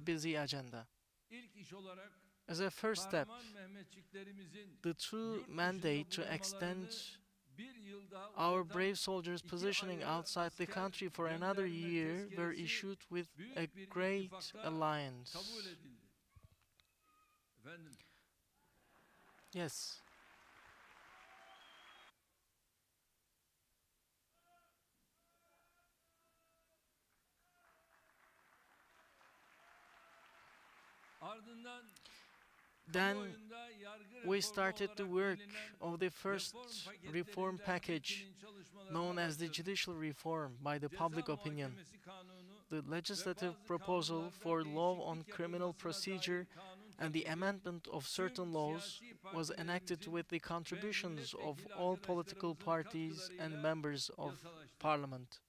busy agenda. As a first step, the true mandate to extend our brave soldiers positioning outside the country for another year were issued with a great alliance. Yes. Then we started the work of the first reform package, known as the judicial reform by the public opinion. The legislative proposal for law on criminal procedure and the amendment of certain laws was enacted with the contributions of all political parties and members of parliament.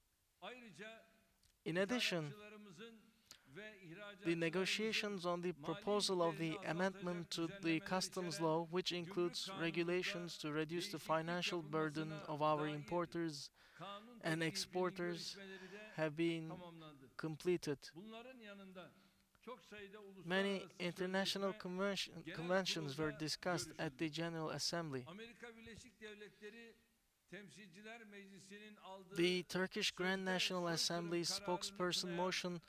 In addition, the negotiations on the proposal of the amendment to the customs law, which includes regulations to reduce the financial burden of our importers and exporters, have been completed. Many international conventions were discussed at the General Assembly. The Turkish Grand National Assembly's spokesperson motion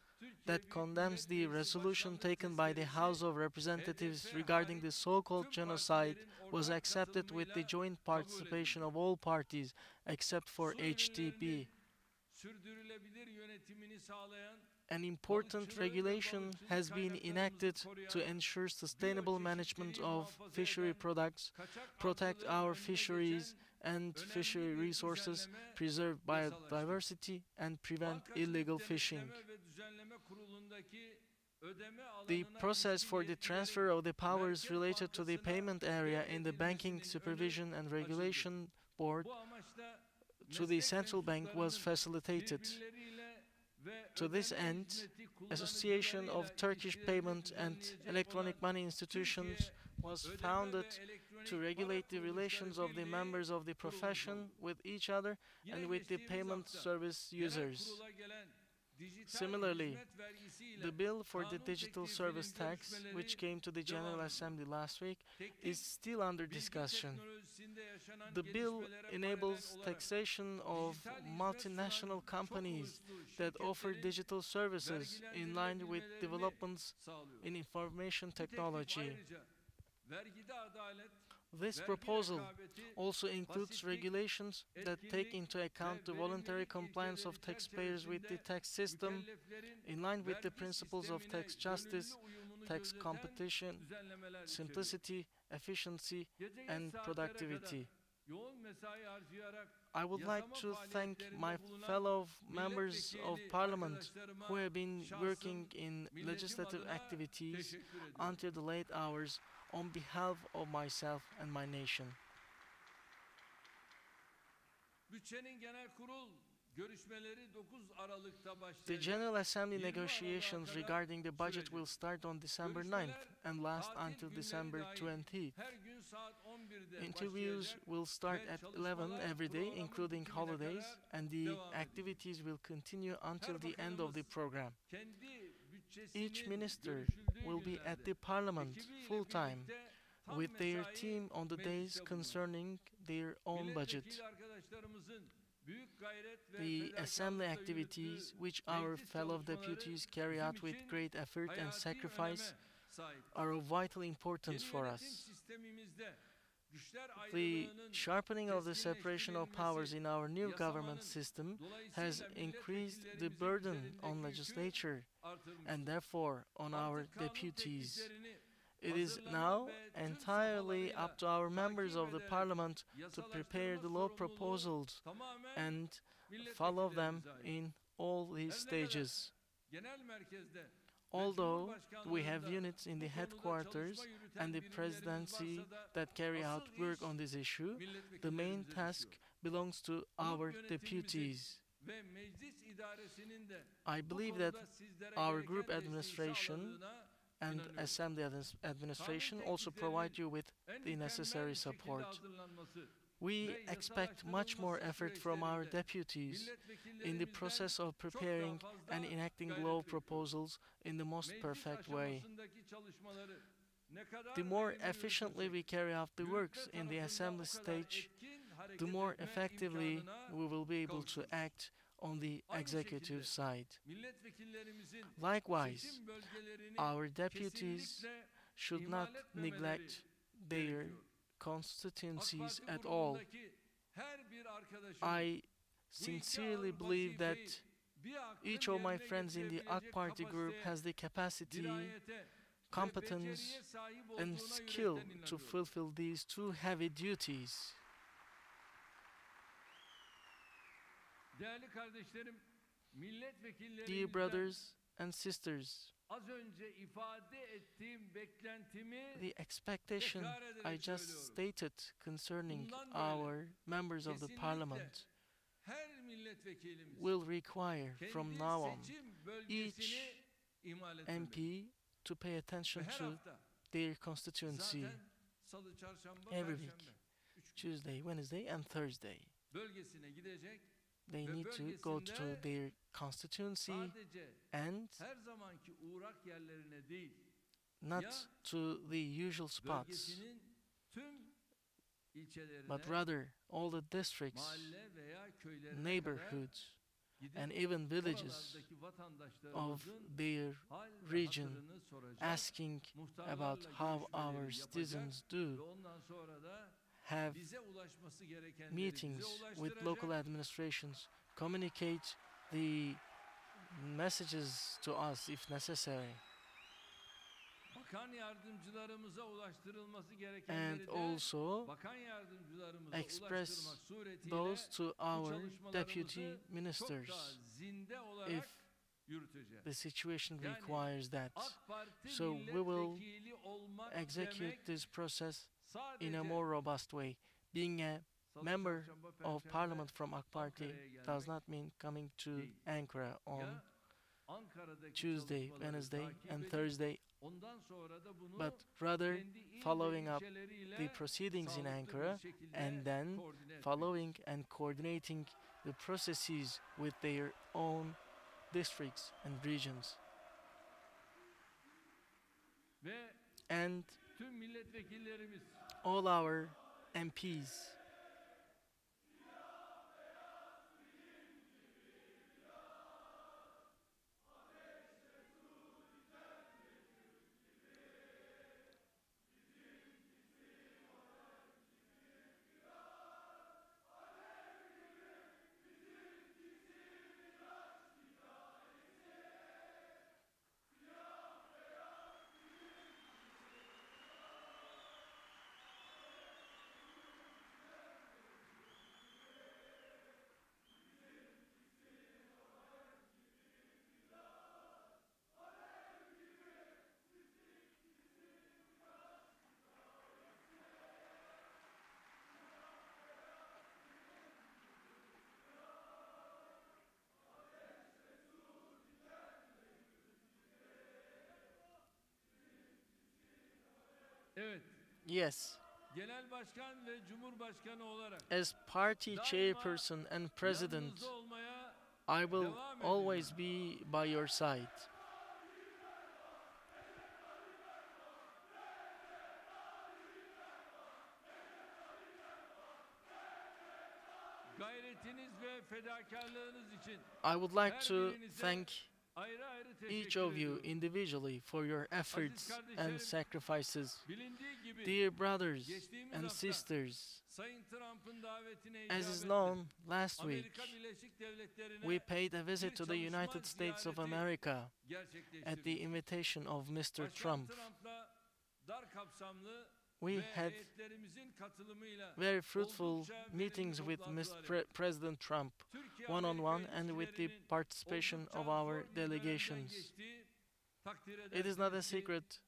that condemns the resolution taken by the House of Representatives regarding the so-called genocide was accepted with the joint participation of all parties except for HDP. An important regulation has been enacted to ensure sustainable management of fishery products, protect our fisheries and fishery resources, preserve biodiversity, and prevent illegal fishing. The process for the transfer of the powers related to the payment area in the Banking Supervision and Regulation Board to the central bank was facilitated. To this end, Association of Turkish Payment and Electronic Money Institutions was founded to regulate the relations of the members of the profession with each other and with the payment service users. Similarly, the bill for the digital service tax, which came to the General Assembly last week, is still under discussion. The bill enables taxation of multinational companies that offer digital services in line with developments in information technology. This proposal also includes regulations that take into account the voluntary compliance of taxpayers with the tax system in line with the principles of tax justice, tax competition, simplicity, efficiency, and productivity. I would like to thank my fellow members of Parliament who have been working in legislative activities until the late hours on behalf of myself and my nation. The General Assembly negotiations regarding the budget will start on December 9th and last until December 20th. Interviews will start at 11 every day, including holidays, and the activities will continue until the end of the program. Each minister will be at the Parliament full-time with their team on the days concerning their own budget. The assembly activities, which our fellow deputies carry out with great effort and sacrifice, are of vital importance for us. The sharpening of the separation of powers in our new government system has increased the burden on legislature and therefore on our deputies. It is now entirely up to our members of the Parliament to prepare the law proposals and follow them in all these stages. Although we have units in the headquarters and the presidency that carry out work on this issue, the main task belongs to our deputies. I believe that our group administration and Assembly administration also provide you with the necessary support. We expect much more effort from our deputies in the process of preparing and enacting law proposals in the most perfect way. The more efficiently we carry out the works in the assembly stage, the more effectively we will be able to act on the executive side. Likewise, our deputies should not neglect their constituencies at all. I sincerely believe that each of my friends in the AK Party group has the capacity, competence, and skill to fulfill these two heavy duties. Dear brothers and sisters, the expectation I just stated concerning our members of the parliament will require from now on each MP to pay attention to their constituency every week, Tuesday, Wednesday and Thursday. They need to go to their constituency and not to the usual spots, but rather all the districts, neighborhoods, and even villages of their region, asking about how our citizens do, have meetings with local administrations, communicate the messages to us if necessary, and also express those to our deputy ministers if the situation requires that. So we will execute this process in a more robust way. Being a member of parliament from AK Party does not mean coming to Ankara on Tuesday, Wednesday and Thursday, but rather following up the proceedings in Ankara and then following and coordinating the processes with their own districts and regions. And all our MPs Yes. As party chairperson and president, I will always be by your side. I would like to thank each of you individually for your efforts and sacrifices. Dear brothers and sisters, as is known, last week we paid a visit to the United States of America at the invitation of Mr. Trump. We had very fruitful meetings with President Trump, one-on-one, and with the participation of our delegations. It is not a secret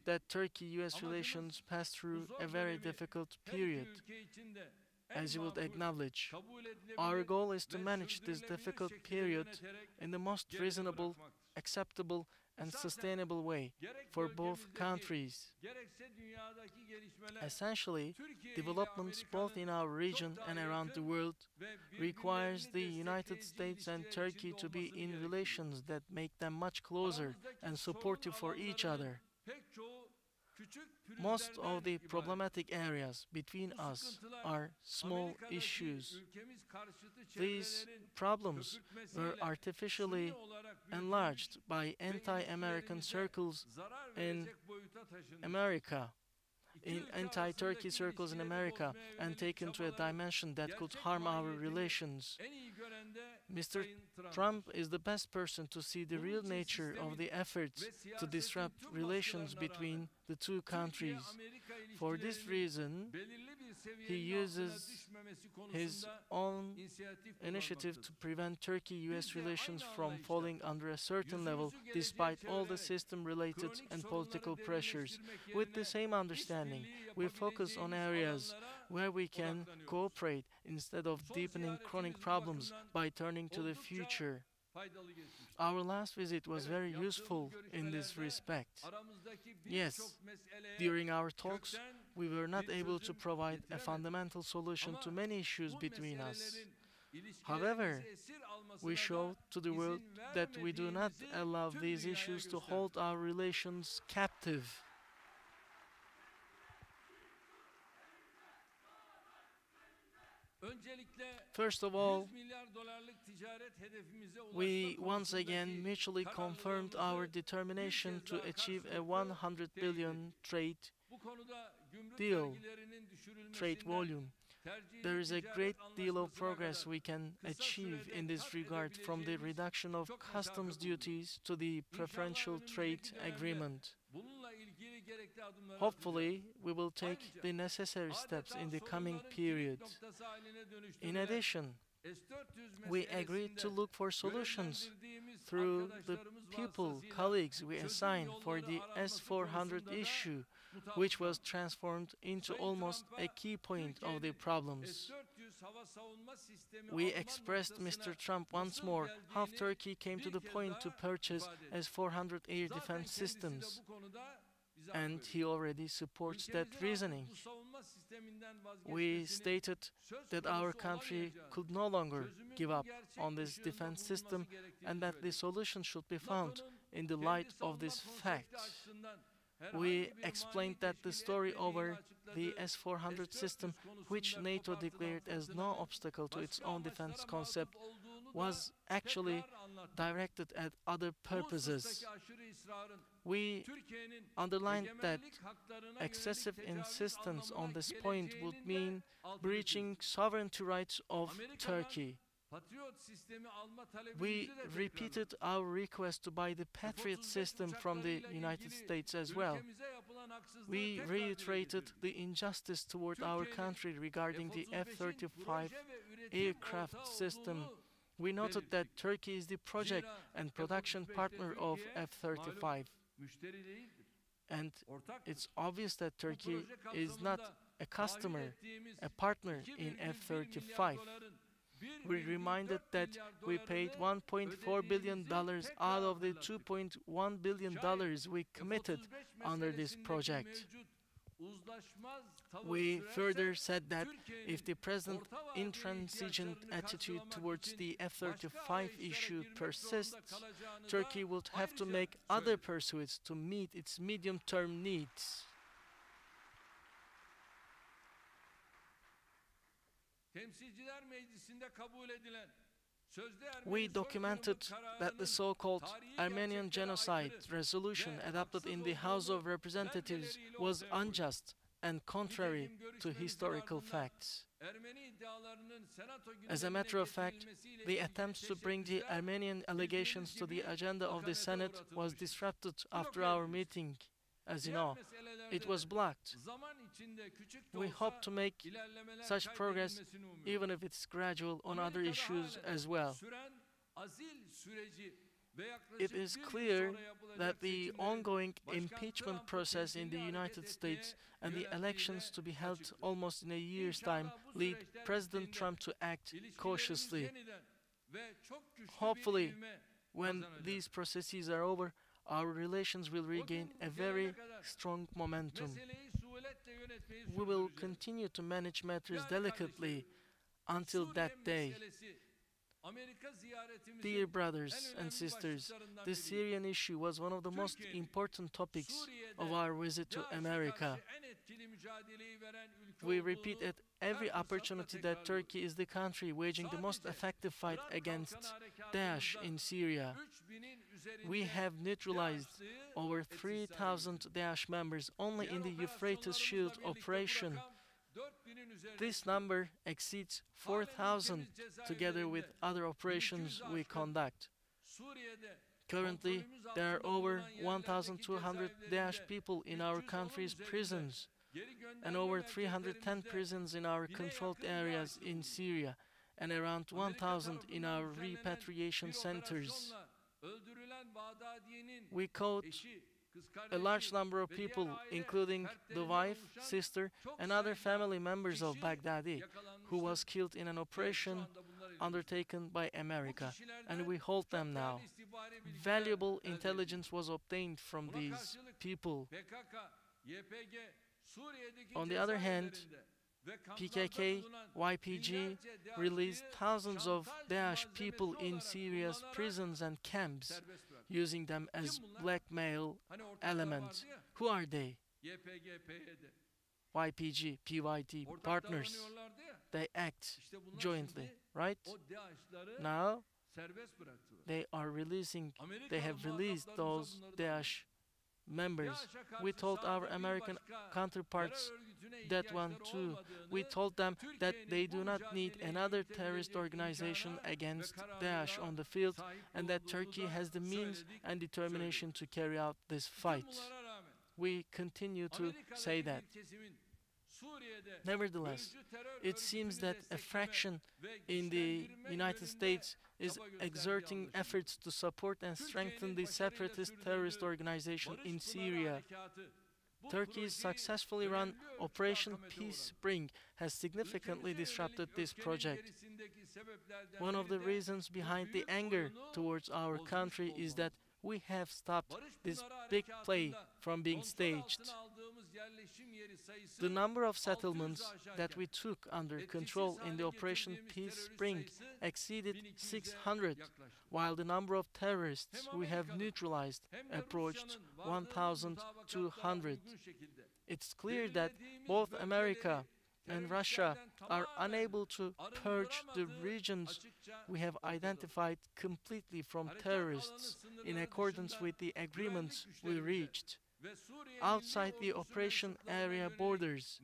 that Turkey-US relations passed through a very difficult period, as you would acknowledge. Our goal is to manage this difficult period in the most reasonable, acceptable, and sustainable way for both countries. Essentially, developments both in our region and around the world requires the United States and Turkey to be in relations that make them much closer and supportive for each other. Most of the problematic areas between us are small issues. These problems were artificially enlarged by anti-American circles in America, in anti-Turkey circles in America, and taken to a dimension that could harm our relations. Mr. Trump is the best person to see the real nature of the efforts to disrupt relations between the two countries. For this reason, he uses his own initiative to prevent Turkey-US relations from falling under a certain level despite all the system-related and political pressures. With the same understanding, we focus on areas where we can cooperate instead of deepening chronic problems by turning to the future. Our last visit was very useful in this respect. Yes, during our talks, we were not able to provide a fundamental solution to many issues between us. However, we showed to the world that we do not allow these issues to hold our relations captive. First of all, we once again mutually confirmed our determination to achieve a 100 billion trade volume. There is a great deal of progress we can achieve in this regard, from the reduction of customs duties to the preferential trade agreement. Hopefully, we will take the necessary steps in the coming period. In addition, we agreed to look for solutions through the colleagues we assigned for the S-400 issue, which was transformed into almost a key point of the problems. We expressed Mr. Trump once more how Turkey came to the point to purchase S-400 air defense systems, and he already supports that reasoning. We stated that our country could no longer give up on this defense system and that the solution should be found in the light of this fact. We explained that the story over the S-400 system, which NATO declared as no obstacle to its own defense concept, was actually directed at other purposes. We underlined that excessive insistence on this point would mean breaching sovereignty rights of Turkey. We repeated our request to buy the Patriot system from the United States as well. We reiterated the injustice toward our country regarding the F-35 aircraft system. We noted that Turkey is the project and production partner of F-35. And it's obvious that Turkey is not a customer, a partner in F-35. We reminded that we paid $1.4 billion out of the $2.1 billion we committed under this project. We further said that if the present intransigent attitude towards the F-35 issue persists, Turkey would have to make other pursuits to meet its medium-term needs. We documented that the so-called Armenian genocide resolution adopted in the House of Representatives was unjust and contrary to historical facts. As a matter of fact, the attempt to bring the Armenian allegations to the agenda of the Senate was disrupted after our meeting. As you know, it was blocked. We hope to make such progress, even if it's gradual, on other issues as well. It is clear that the ongoing impeachment process in the United States and the elections to be held almost in a year's time lead President Trump to act cautiously. Hopefully, when these processes are over, our relations will regain a very strong momentum. We will continue to manage matters delicately until that day. Dear brothers and sisters, the Syrian issue was one of the most important topics of our visit to America. We repeat at every opportunity that Turkey is the country waging the most effective fight against Daesh in Syria. We have neutralized over 3,000 Daesh members only in the Euphrates Shield operation. This number exceeds 4,000 together with other operations we conduct. Currently, there are over 1,200 Daesh people in our country's prisons and over 310 prisons in our controlled areas in Syria and around 1,000 in our repatriation centers. We caught a large number of people, including the wife, sister, and other family members of Baghdadi, who was killed in an operation undertaken by America, and we hold them now. Valuable intelligence was obtained from these people. On the other hand, PKK, YPG released thousands of Daesh people in Syria's prisons and camps, using them as blackmail elements. Who are they? YPG, PYT, partners. They act jointly, right? Now, they have released those Daesh members. We told our American counterparts that one too. We told them that they do not need another terrorist organization against Daesh on the field and that Turkey has the means and determination to carry out this fight. We continue to say that. Nevertheless, it seems that a fraction in the United States is exerting efforts to support and strengthen the separatist terrorist organization in Syria. Turkey's successfully run Operation Peace Spring has significantly disrupted this project. One of the reasons behind the anger towards our country is that we have stopped this big play from being staged. The number of settlements that we took under control in the Operation Peace Spring exceeded 600, while the number of terrorists we have neutralized approached 1,200. It's clear that both America and Russia are unable to purge the regions we have identified completely from terrorists in accordance with the agreements we reached. Outside the operation area borders,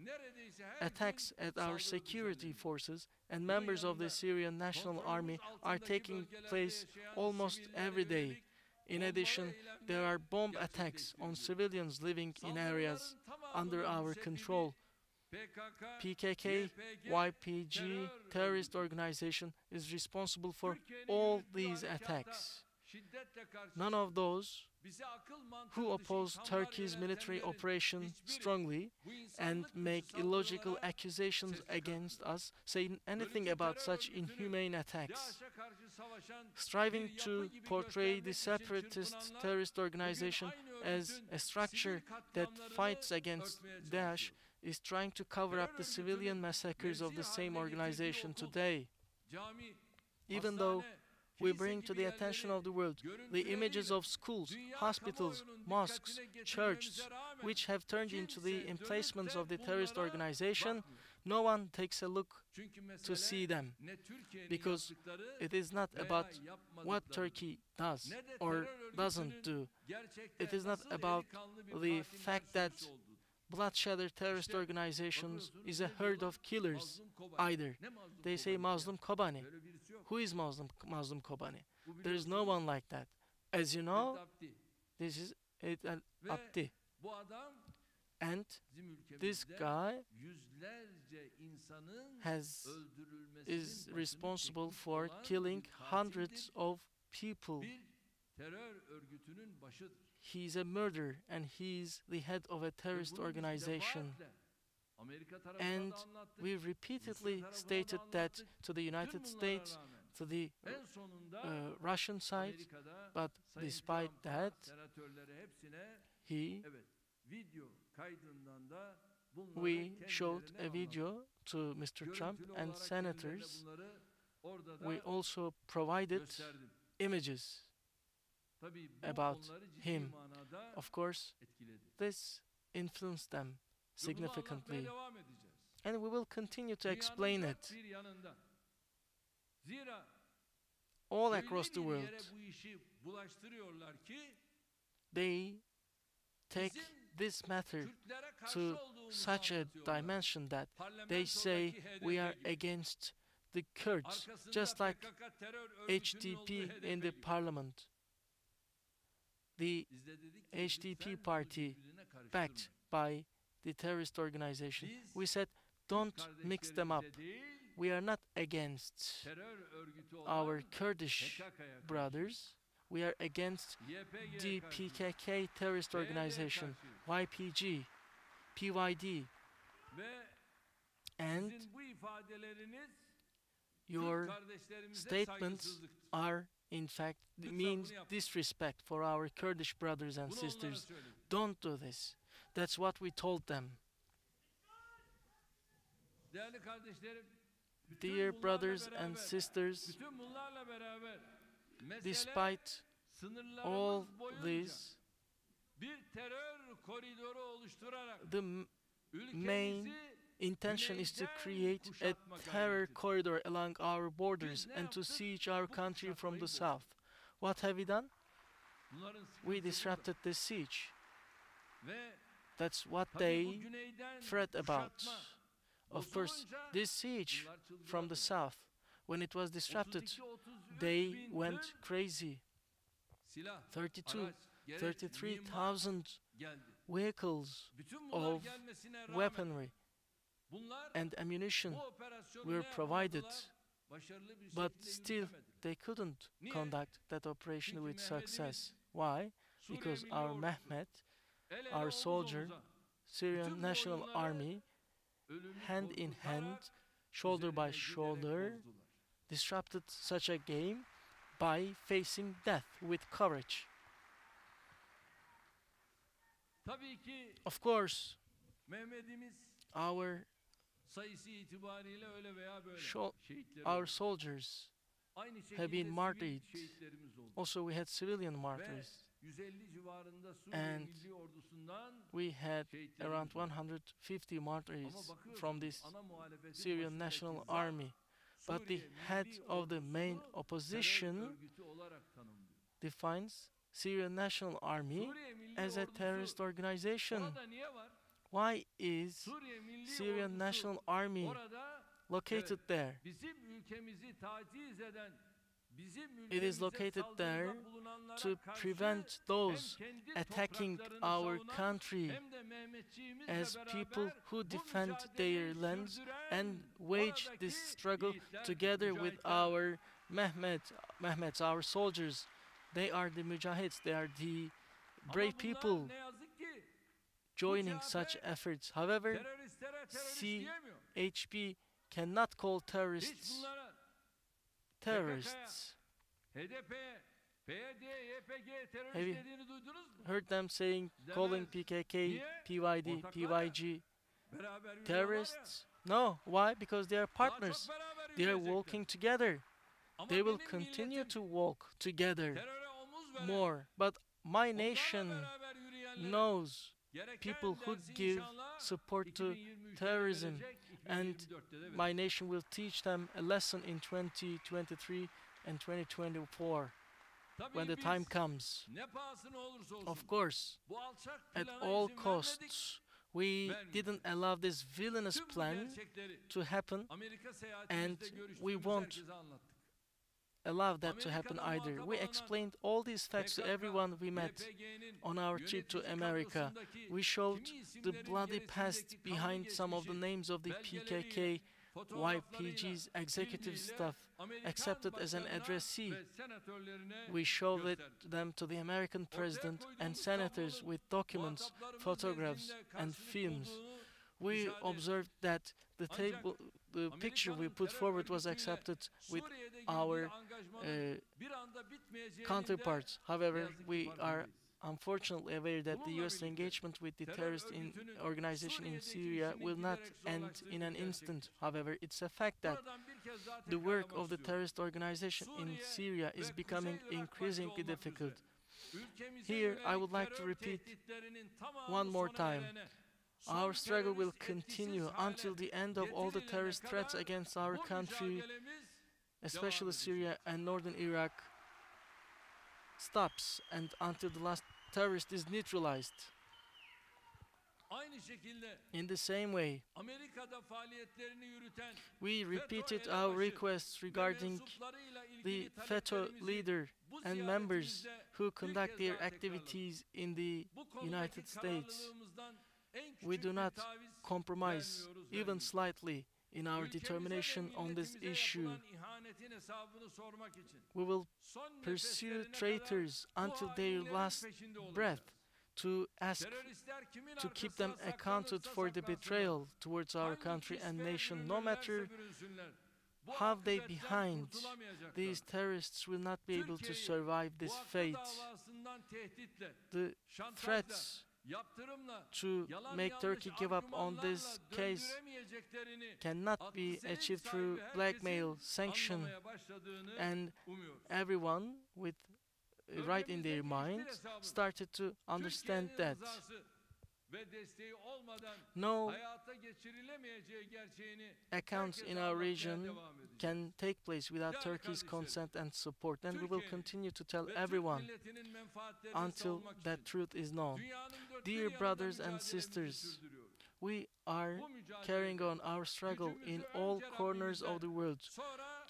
attacks at our security forces and members of the Syrian National Army are taking place almost every day. In addition, there are bomb attacks on civilians living in areas under our control. PKK, YPG, terrorist organization is responsible for all these attacks. None of those who oppose Turkey's military operation strongly and make illogical accusations against us say anything about such inhumane attacks. Striving to portray the separatist terrorist organization as a structure that fights against Daesh is trying to cover up the civilian massacres of the same organization today. Even though we bring to the attention of the world the images of schools, hospitals, mosques, churches, which have turned into the emplacements of the terrorist organization, no one takes a look to see them, because it is not about what Turkey does or doesn't do. It is not about the fact that bloodshed terrorist organizations is a herd of killers either. They say Mazlum Kobani. Who is Mazlum Kobani? There is no one like that. As you know, this is Abdi. And this guy is responsible for killing hundreds of people. He's a murderer and he's the head of a terrorist organization. And we repeatedly stated that to the United States, to the Russian side, but despite that, we showed a video to Mr. Trump and senators. We also provided images about him. Of course, this influenced them significantly, and we will continue to explain it all across the world. They take this matter to such a dimension that they say we are against the Kurds, just like HDP in the parliament. The HDP party backed by the terrorist organization. We said, don't mix them up. We are not against our Kurdish brothers. We are against the PKK terrorist organization, YPG, PYD. And your statements are, in fact, means disrespect for our Kurdish brothers and sisters. Don't do this. That's what we told them. Dear brothers and sisters, despite all this, the main intention is to create a terror corridor along our borders and to siege our country from the south. What have we done? We disrupted the siege. That's what they fret about. Of course, this siege from the south, when it was disrupted, they went crazy. 33,000 vehicles of weaponry and ammunition were provided, but still they couldn't conduct that operation with success. Why? Because our Mehmet, our soldier, Syrian National Army, hand in hand, shoulder by shoulder, disrupted such a game by facing death with courage. Of course, our soldiers have been martyred. Also, we had civilian martyrs. And we had around 150 martyrs from this Syrian National Army. But the head of the main opposition defines Syrian National Army as a terrorist organization. Why is Syrian National Army located there? It is located there to prevent those attacking our country as people who defend their lands and wage this struggle together with our Mehmets, our soldiers. They are the mujahids, they are the brave people joining such efforts. However, CHP cannot call terrorists terrorists. Have you heard them calling PKK, PYD, PYG terrorists? No. Why? Because they are partners. They are walking together. They will continue to walk together more. But my nation knows people who give support to terrorism, and my nation will teach them a lesson in 2023 and 2024 when the time comes. Of course, at all costs, we didn't allow this villainous plan to happen, and we won't allow that to happen either. We explained all these facts to everyone we met on our trip to America. We showed the bloody past behind some of the names of the PKK, YPG's executive staff accepted as an addressee. We showed it them to the American president and senators with documents, photographs and films. We observed that the picture we put forward was accepted with our counterparts. However, we are unfortunately aware that the US engagement with the organization in Syria will not end in an instant. However, it's a fact that the work of the terrorist organization in Syria is becoming increasingly difficult. Here, I would like to repeat one more time. Our struggle will continue until the end of all the terrorist threats against our country, especially Syria and northern Iraq, stops, and until the last terrorist is neutralized. In the same way, we repeated our requests regarding the FETÖ leader and members who conduct their activities in the United States. We do not compromise even slightly in our determination on this issue. We will pursue traitors until their last breath to ask to keep them accounted for the betrayal towards our country and nation. No matter how they behind, these terrorists will not be able to survive this fate. The threats to make Turkey give up on this case cannot be achieved through blackmail, sanction, and everyone with right in their mind started to understand that no accounts in our region can take place without Turkey's consent and support, and we will continue to tell everyone until that truth is known. Dear brothers and sisters, we are carrying on our struggle in all corners of the world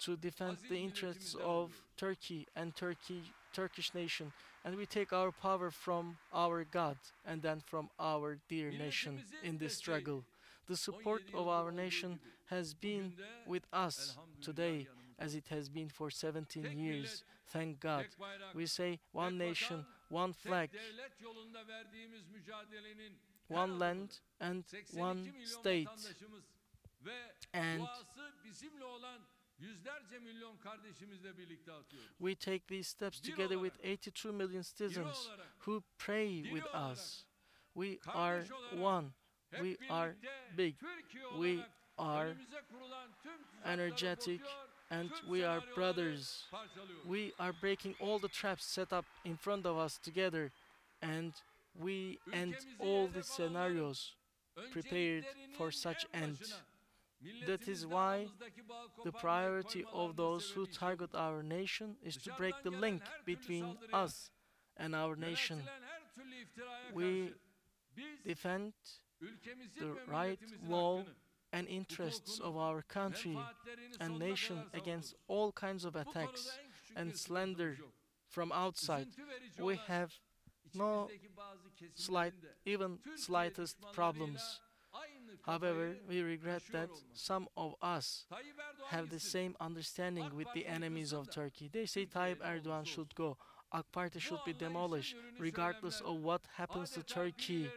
to defend the interests of Turkey and Turkish nation, and we take our power from our God and then from our dear nation in this struggle. The support of our nation has been with us today as it has been for 17 years. Thank God. We say one nation, one flag, one land and one state. And we take these steps together with 82 million citizens who pray with us. We are one. We are big. We are energetic. And we are brothers. We are breaking all the traps set up in front of us together. And we end all the scenarios prepared for such end. That is why the priority of those who target our nation is to break the link between us and our nation. We defend the right, law, and interests of our country and nation against all kinds of attacks and slander from outside. We have no even slightest problems. However, we regret that some of us have the same understanding with the enemies of Turkey. They say Tayyip Erdoğan should go, AK Party should be demolished, regardless of what happens to Turkey.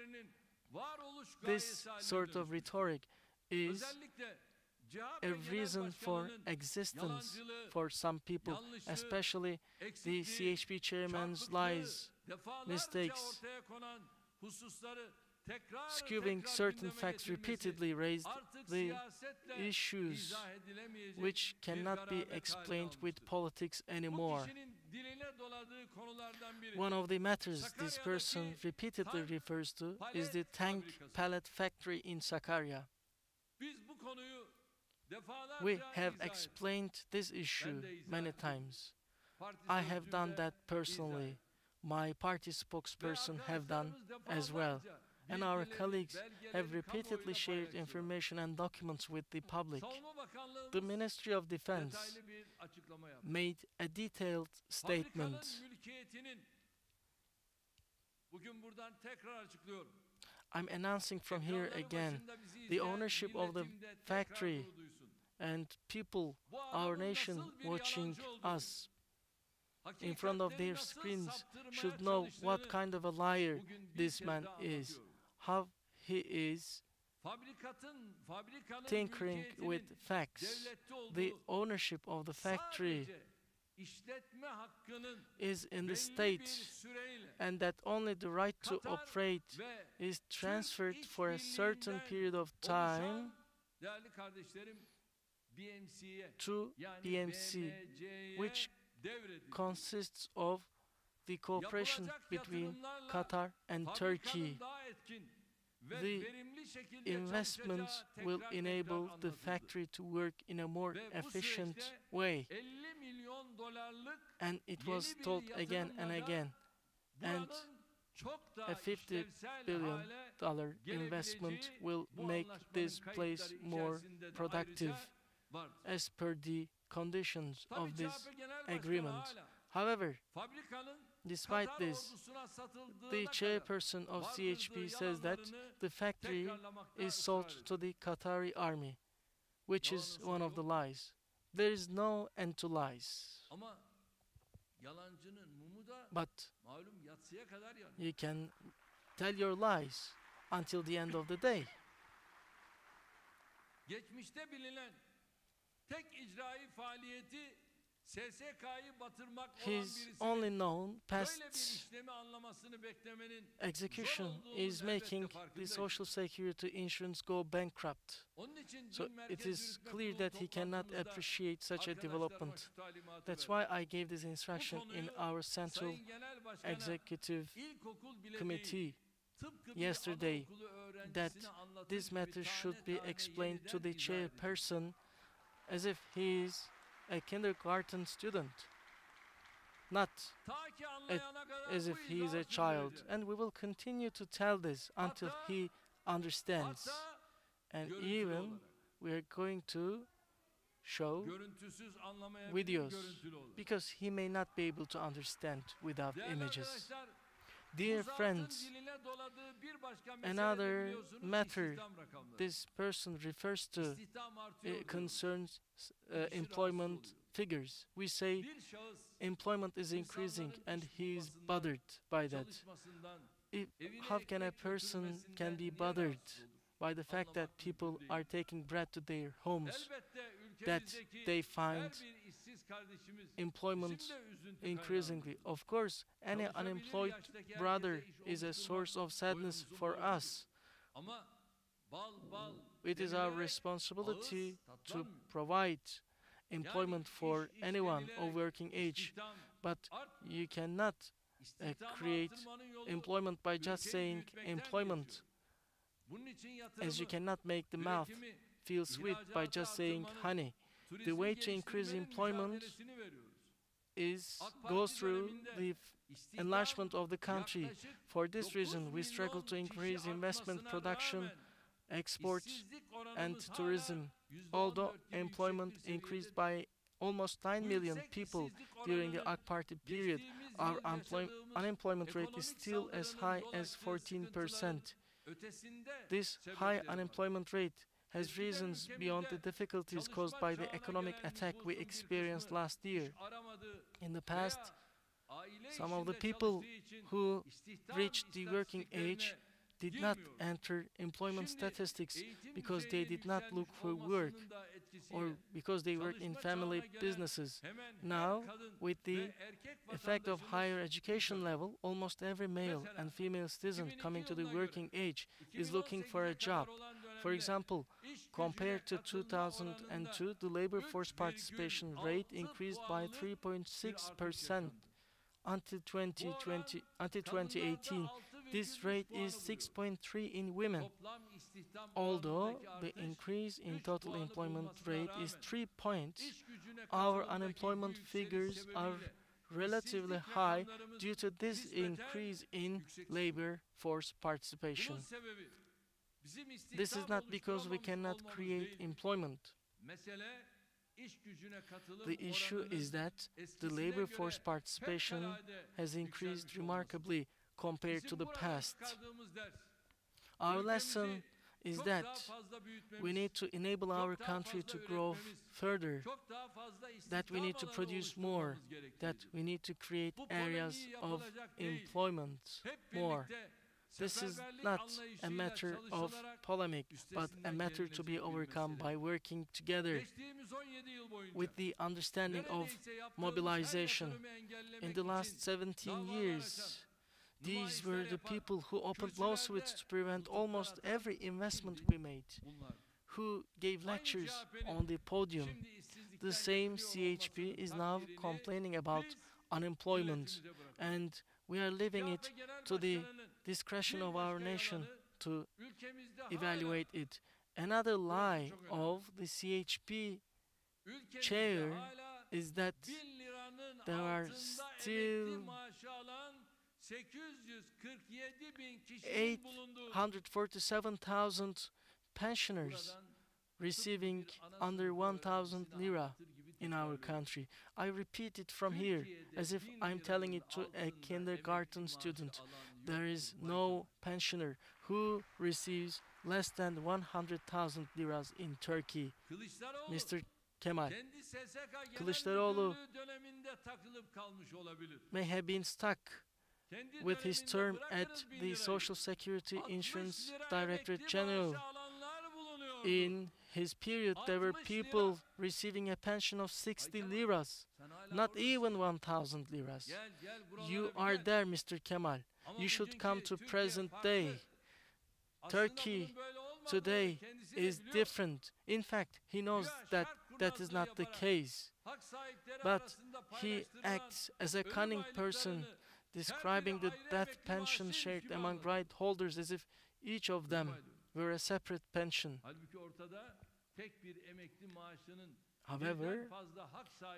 This sort of rhetoric is a reason for existence for some people, especially the CHP chairman's lies, mistakes, skewing certain facts repeatedly raised the issues which cannot be explained with politics anymore. One of the matters this person repeatedly refers to is the tank pallet factory in Sakarya. We have explained this issue many times. I have done that personally. My party spokesperson have done as well. And our colleagues have repeatedly shared information and documents with the public. The Ministry of Defense made a detailed statement. I'm announcing from here again, the ownership of the factory and people, our nation watching us in front of their screens should know what kind of a liar this man is, how he is tinkering with facts. The ownership of the factory is in the state, and that only the right to operate is transferred for a certain period of time to PMC, which consists of the cooperation between Qatar and Turkey. The investment will enable the factory to work in a more efficient way. And it was told again and again. And a $50 billion investment will make this place more productive as per the conditions of this agreement. However, despite this, the chairperson of CHP says that the factory is sold to the Qatari army, which is one of the lies. There is no end to lies. But you can tell your lies until the end of the day. His only known past execution is making the Social Security insurance go bankrupt. So it is clear that he cannot appreciate such a development. That's why I gave this instruction in our Central Executive Committee yesterday, that this matter should be explained to the chairperson as if he is a kindergarten student, not as if he is a child. And we will continue to tell this until he understands. And even we are going to show videos, because he may not be able to understand without images. Dear friends, another matter this person refers to concerns employment figures. We say employment is increasing and he is bothered by that. How can a person can be bothered by the fact that people are taking bread to their homes, that they find employment increasingly? Of course, any unemployed brother is a source of sadness for us. It is our responsibility to provide employment for anyone of working age, but you cannot create employment by just saying employment, as you cannot make the mouth feel sweet by just saying honey. The way to increase employment goes through the enlargement of the country. For this reason, we struggle to increase investment, production, exports, and tourism. Although employment increased by almost 9 million people during the AK Party period, our unemployment rate is still as high as 14%. This high unemployment rate has reasons beyond the difficulties caused by the economic attack we experienced last year. In the past, some of the people who reached the working age did not enter employment statistics because they did not look for work or because they work in family businesses. Now, with the effect of higher education level, almost every male and female citizen coming to the working age is looking for a job. For example, compared to 2002, the labor force participation rate increased by 3.6% until 2018. This rate is 6.3 in women. Although the increase in total employment rate is 3 points, our unemployment figures are relatively high due to this increase in labor force participation. This is not because we cannot create employment. The issue is that the labor force participation has increased remarkably compared to the past. Our lesson is that we need to enable our country to grow further, that we need to produce more, that we need to create areas of employment more. This is not a matter of polemic, but a matter to be overcome by working together with the understanding of mobilization. In the last 17 years, these were the people who opened lawsuits to prevent almost every investment we made, who gave lectures on the podium. The same CHP is now complaining about unemployment, and we are leaving it to the discretion of our nation to evaluate it. Another lie of the CHP chair is that there are still 847,000 pensioners receiving under 1,000 lira in our country. I repeat it from here as if I'm telling it to a kindergarten student. There is no pensioner who receives less than 100,000 liras in Turkey. Mr. Kemal Kılıçdaroğlu may have been stuck with his term at the Social Security Insurance Directorate General. In his period, there were people receiving a pension of 60 liras, not even 1,000 liras. You are there, Mr. Kemal. You should come to present day. Turkey today is different. In fact, he knows that that is not the case. But he acts as a cunning person, describing the death pension shared among right holders as if each of them were a separate pension. However,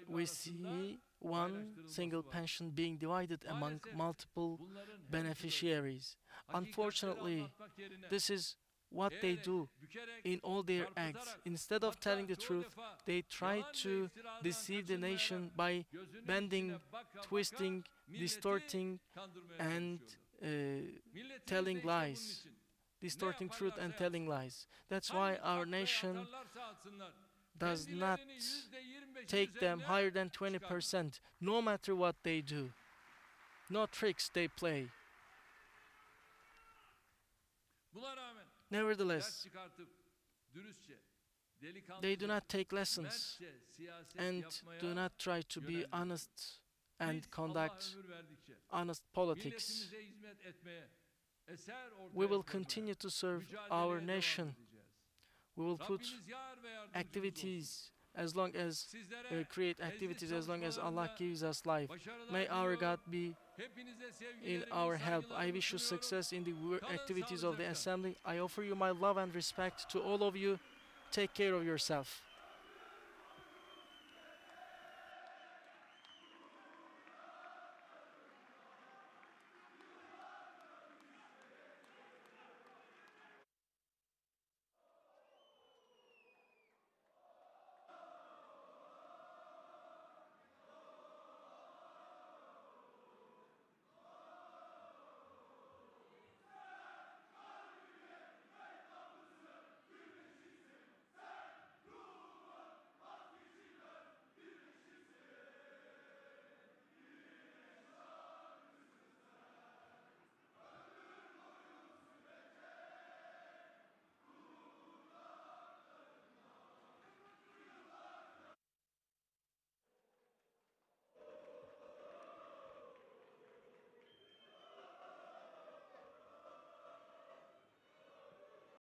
we see one single pension being divided among multiple beneficiaries. Unfortunately, this is what they do in all their acts. Instead of telling the truth, they try to deceive the nation by bending, twisting, distorting, and telling lies. Distorting truth and telling lies. That's why our nation does not take them higher than 20%, no matter what they do. No tricks they play. Nevertheless, they do not take lessons and do not try to be honest and conduct honest politics. We will continue to serve our nation. We will put activities as long as create activities as long as Allah gives us life. May our God be in our help. I wish you success in the activities of the assembly. I offer you my love and respect to all of you. Take care of yourself.